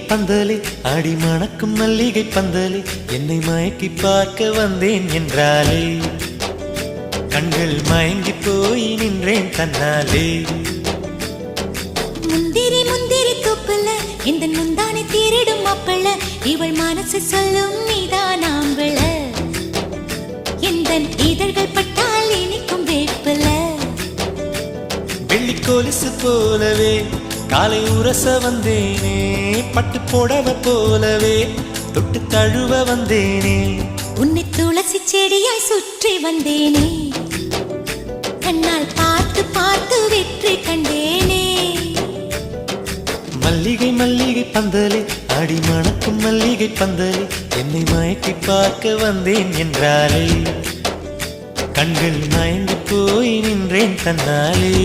பந்தலே அடி மணக்கும் மல்லிகை பந்தலே என்னை மயக்கி பார்க்க வந்தேன் என்றாலே கண்கள் மயங்கி போய் நின்றேன் தன்னாலே முந்திரி முந்திரி தூப்புல இந்த முந்தானை தேரிடும் மாப்பிள்ள இவள் மனசு சொல்லும் நீதான் ஆம்பள இந்த இதழ்கள் பட்டால் இனிக்கும் வேப்பில வெள்ளி கொலுசு போலவே காலை உரச வந்தேனே பட்டு போடவ போலவே தொட்டு தழுவ வந்தேனே உன்னை துளசி செடியாய் சுற்றி வந்தேனே கண்ணால் பார்த்து பார்த்து வெற்றி கண்டேனே மல்லிகை மல்லிகை பந்தலே அடி மணக்கும் மல்லிகை பந்தலே என்னை மயக்கி பார்க்க வந்தேன் என்றாலே கண்கள் மயங்கி போய் நின்றேன் தன்னாலே